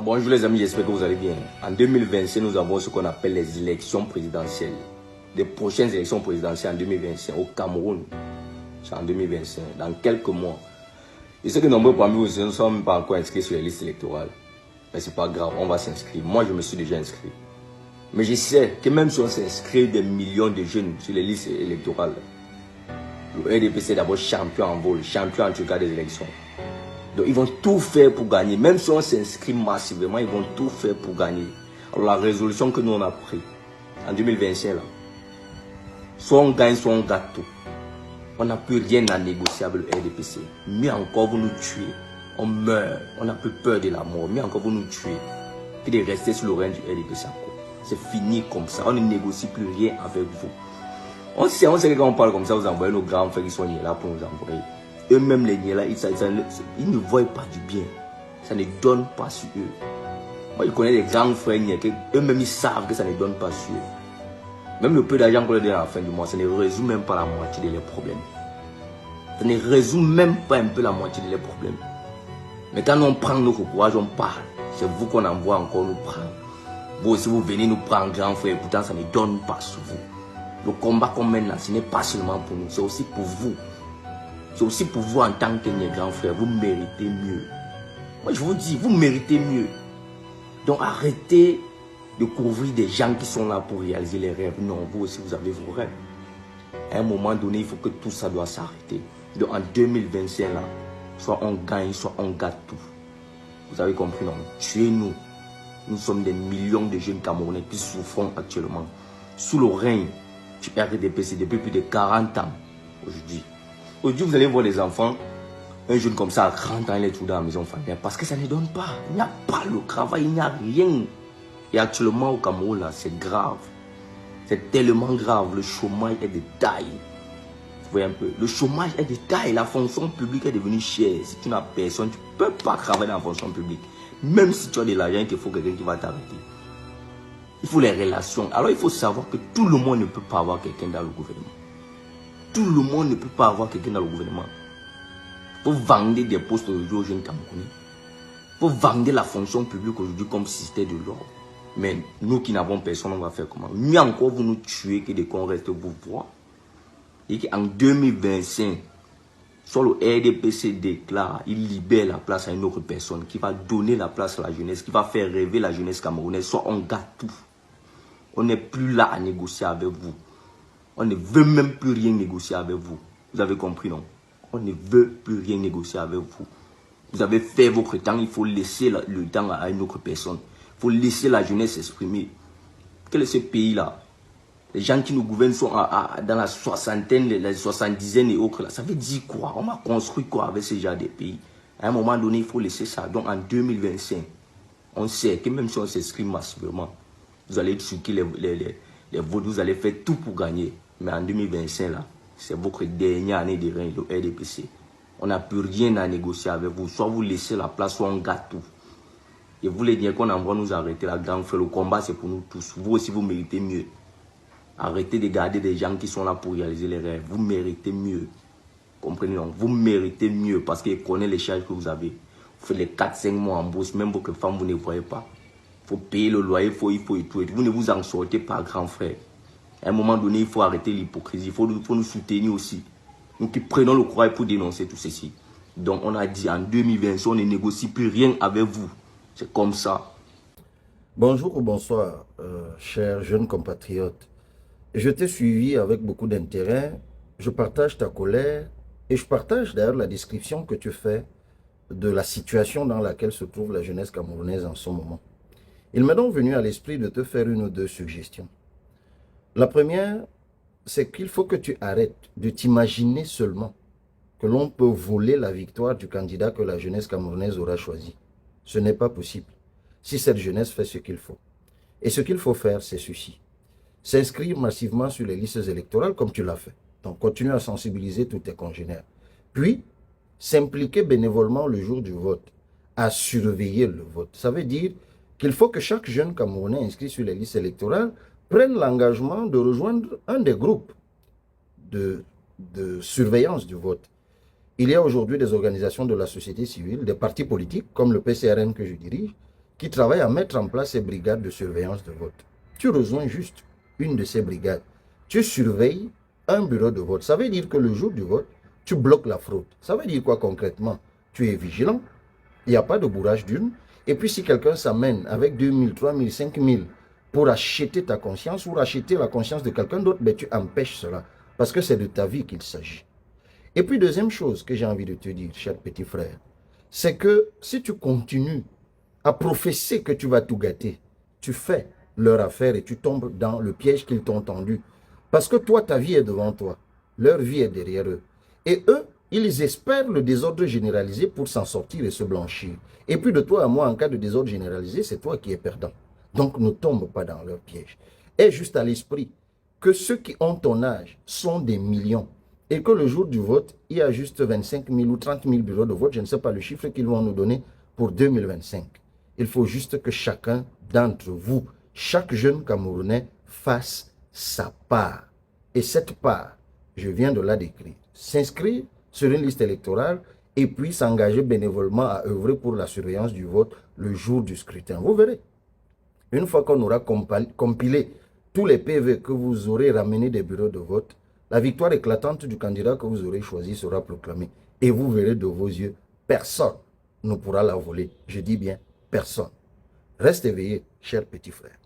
Bonjour les amis, j'espère que vous allez bien. En 2025, nous avons ce qu'on appelle les élections présidentielles. Les prochaines élections présidentielles en 2025 au Cameroun. C'est en 2025, dans quelques mois. Je sais que nombreux parmi vous ne sont pas encore inscrits sur les listes électorales. Mais c'est pas grave, on va s'inscrire. Moi, je me suis déjà inscrit. Mais je sais que même si on s'inscrit des millions de jeunes sur les listes électorales, le RDPC est d'abord champion en vol, champion en tout cas des élections. Donc ils vont tout faire pour gagner. Même si on s'inscrit massivement, ils vont tout faire pour gagner. Alors la résolution que nous on a prise en 2025, là, soit on gagne, soit on gâte tout. On n'a plus rien à négocier avec le RDPC. Mieux encore, vous nous tuez. On meurt. On n'a plus peur de la mort. Mieux encore, vous nous tuez. Puis de rester sur le règne du RDPC encore. C'est fini comme ça. On ne négocie plus rien avec vous. On sait que quand on parle comme ça, vous envoyez nos grands frères qui sont là pour nous envoyer. Eux-mêmes, les niais là, ils ne voient pas du bien. Ça ne donne pas sur eux. Moi, je connais des grands frères niais qui eux-mêmes, ils savent que ça ne donne pas sur eux. Même le peu d'argent qu'on leur donne à la fin du mois, ça ne résout même pas la moitié de leurs problèmes. Ça ne résout même pas un peu la moitié de leurs problèmes. Mais quand on prend notre courage, on parle. C'est vous qu'on envoie encore nous prendre. Vous aussi, vous venez nous prendre, grand frère, pourtant ça ne donne pas sur vous. Le combat qu'on mène là, ce n'est pas seulement pour nous, c'est aussi pour vous. C'est aussi pour vous en tant que grand frère, vous méritez mieux. Moi je vous dis, vous méritez mieux. Donc arrêtez de couvrir des gens qui sont là pour réaliser les rêves. Non, vous aussi vous avez vos rêves. À un moment donné, il faut que tout ça doit s'arrêter. Donc en 2025 là, soit on gagne, soit on gâte tout. Vous avez compris, non? Tuez-nous. Nous sommes des millions de jeunes Camerounais qui souffrent actuellement sous le règne du RDPC depuis plus de 40 ans aujourd'hui. Aujourd'hui, vous allez voir les enfants, un jeune comme ça à 30 ans, il est tout dans la maison familiale parce que ça ne donne pas. Il n'y a pas le travail, il n'y a rien. Et actuellement au Cameroun, là, c'est grave. C'est tellement grave. Le chômage est de taille. Vous voyez un peu. Le chômage est de taille. La fonction publique est devenue chère. Si tu n'as personne, tu ne peux pas travailler dans la fonction publique. Même si tu as de l'argent, il te faut quelqu'un qui va t'arrêter. Il faut les relations. Alors il faut savoir que tout le monde ne peut pas avoir quelqu'un dans le gouvernement. Tout le monde ne peut pas avoir quelqu'un dans le gouvernement. Vous vendez des postes aujourd'hui aux jeunes Camerounais. Vous vendez la fonction publique aujourd'hui comme si c'était de l'or. Mais nous qui n'avons personne, on va faire comment? Mieux encore, vous nous tuez que de qu'on reste vous voir. Et qu'en 2025, soit le RDPC déclare, il libère la place à une autre personne qui va donner la place à la jeunesse, qui va faire rêver la jeunesse camerounaise, soit on gâte tout. On n'est plus là à négocier avec vous. On ne veut même plus rien négocier avec vous. Vous avez compris, non? On ne veut plus rien négocier avec vous. Vous avez fait votre temps, il faut laisser le temps à une autre personne. Il faut laisser la jeunesse s'exprimer. Quel est ce pays-là? Les gens qui nous gouvernent sont dans la soixantaine, la soixante-dizaine et autres. Là. Ça veut dire quoi? On a construit quoi avec ces gens des pays? À un moment donné, il faut laisser ça. Donc en 2025, on sait que même si on s'inscrit massivement, vous allez truquer les votes, vous allez faire tout pour gagner. Mais en 2025, là, c'est votre dernière année de règne, le RDPC. On n'a plus rien à négocier avec vous. Soit vous laissez la place, soit on gâte tout. Et vous les dire qu'on envoie nous arrêter la grande frère. Le combat, c'est pour nous tous. Vous aussi, vous méritez mieux. Arrêtez de garder des gens qui sont là pour réaliser les rêves. Vous méritez mieux. Comprenez donc? Vous méritez mieux parce qu'ils connaissent les charges que vous avez. Vous faites les 4-5 mois en bourse, même votre femme, vous ne voyez pas. Il faut payer le loyer, il faut et tout. Vous ne vous en sortez pas, grand frère. À un moment donné, il faut arrêter l'hypocrisie. Il faut nous soutenir aussi. Nous qui prenons le courage pour dénoncer tout ceci. Donc on a dit en 2020, on ne négocie plus rien avec vous. C'est comme ça. Bonjour ou bonsoir, chers jeunes compatriotes. Je t'ai suivi avec beaucoup d'intérêt. Je partage ta colère et je partage d'ailleurs la description que tu fais de la situation dans laquelle se trouve la jeunesse camerounaise en ce moment. Il m'est donc venu à l'esprit de te faire une ou deux suggestions. La première, c'est qu'il faut que tu arrêtes de t'imaginer seulement que l'on peut voler la victoire du candidat que la jeunesse camerounaise aura choisi. Ce n'est pas possible si cette jeunesse fait ce qu'il faut. Et ce qu'il faut faire, c'est ceci. S'inscrire massivement sur les listes électorales comme tu l'as fait. Donc, continue à sensibiliser tous tes congénères. Puis, s'impliquer bénévolement le jour du vote, à surveiller le vote. Ça veut dire qu'il faut que chaque jeune Camerounais inscrit sur les listes électorales prenne l'engagement de rejoindre un des groupes de surveillance du vote. Il y a aujourd'hui des organisations de la société civile, des partis politiques, comme le PCRN que je dirige, qui travaillent à mettre en place ces brigades de surveillance de vote. Tu rejoins juste une de ces brigades. Tu surveilles un bureau de vote. Ça veut dire que le jour du vote, tu bloques la fraude. Ça veut dire quoi concrètement? Tu es vigilant. Il n'y a pas de bourrage d'urne. Et puis si quelqu'un s'amène avec 2000, 3000, 5000 pour acheter ta conscience ou racheter la conscience de quelqu'un d'autre, ben, tu empêches cela. Parce que c'est de ta vie qu'il s'agit. Et puis deuxième chose que j'ai envie de te dire, cher petit frère, c'est que si tu continues à professer que tu vas tout gâter, tu fais leur affaire et tu tombes dans le piège qu'ils t'ont tendu. Parce que toi, ta vie est devant toi. Leur vie est derrière eux. Et eux, ils espèrent le désordre généralisé pour s'en sortir et se blanchir. Et puis de toi à moi, en cas de désordre généralisé, c'est toi qui es perdant. Donc ne tombe pas dans leur piège. Aie juste à l'esprit que ceux qui ont ton âge sont des millions. Et que le jour du vote, il y a juste 25 000 ou 30 000 bureaux de vote, je ne sais pas le chiffre qu'ils vont nous donner pour 2025. Il faut juste que chacun d'entre vous, chaque jeune Camerounais, fasse sa part. Et cette part, je viens de la décrire. S'inscrire sur une liste électorale et puis s'engager bénévolement à œuvrer pour la surveillance du vote le jour du scrutin. Vous verrez. Une fois qu'on aura compilé tous les PV que vous aurez ramenés des bureaux de vote, la victoire éclatante du candidat que vous aurez choisi sera proclamée. Et vous verrez de vos yeux, personne ne pourra la voler. Je dis bien personne. Reste éveillé, cher petit frère.